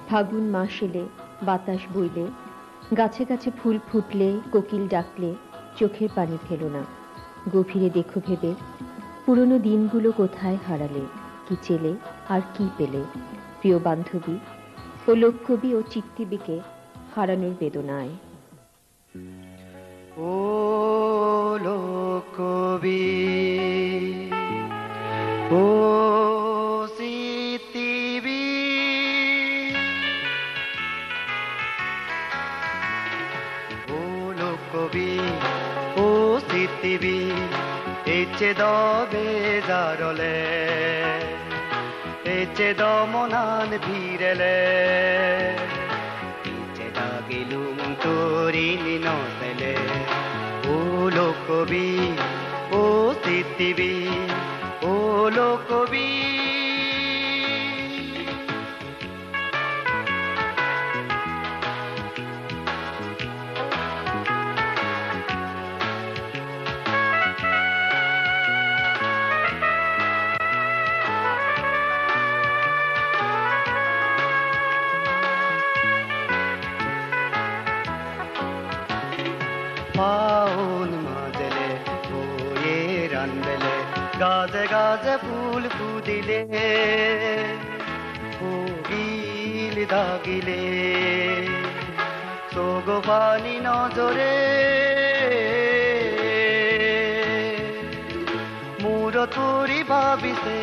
ফাগুন মাস এলে, বাতাস বইলে, গাছে গাছে ফুল ফুটলে, কোকিল ডাকলে চোখের পানি ফেলো না। গভীরে দেখো ভেবে, পুরনো দিনগুলো কোথায় হারালে, কি চেলে আর কি পেলে। প্রিয় বান্ধবী ও লোককবি ও চিত্তিবিকে হারানোর বেদনায়। ও লোককবি, ও চিত্তিবি, ও লোককবি, ও চিত্তিবি, এচে দবে জারলে, এচে দমনান ভিরেলে, এচে দাগিলুম তোরিনি নসেলে। ও লোককবি, ও চিত্তিবি, ও লোককবি। ফাউন মাজলে বয়ে রানবেলে, গাছে গাছে ফুল ফুদিলে, কোকিল দাগিলে, সোগো পানি নজরে, মুর তুরি ভাবিছে,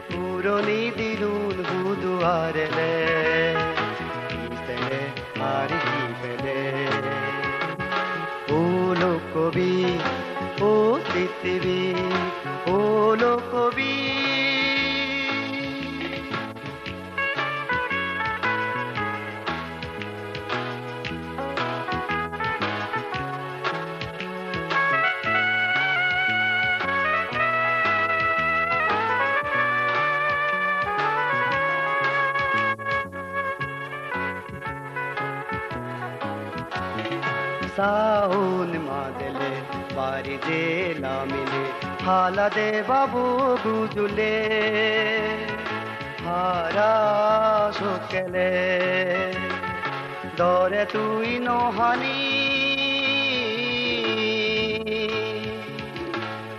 পুরনি দিলুন বুধুয়ারেলে, আর কি পেলে। ও লোককবি, ও চিত্তিবি, ও লোককবি। साउन मादले बारी जे लामिले, हाला दे बाबू गुजुले, हारा सुकेले, दौरे तुई नोहानी,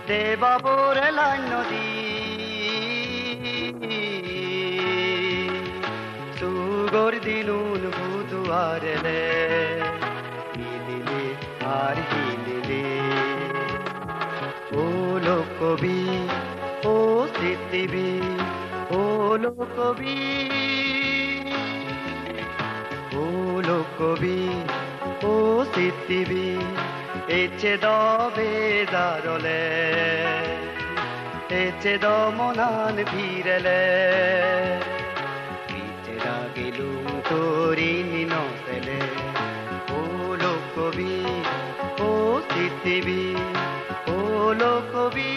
दे बाबू रे लाइन नदी, सुगोर दिलुन बुधुआरेले, আর হিলিলে। ও লোককবি, ও চিত্তিবি, ও লোককবি, ও লোককবি, ও চিত্তিবি, এচে দবে জারলে, এচে দমনান ভিরেলে, পিচে রাগিলুম তোরিনি নসেলে। ও লোককবি, ও চিত্তিবি, ও লোককবি।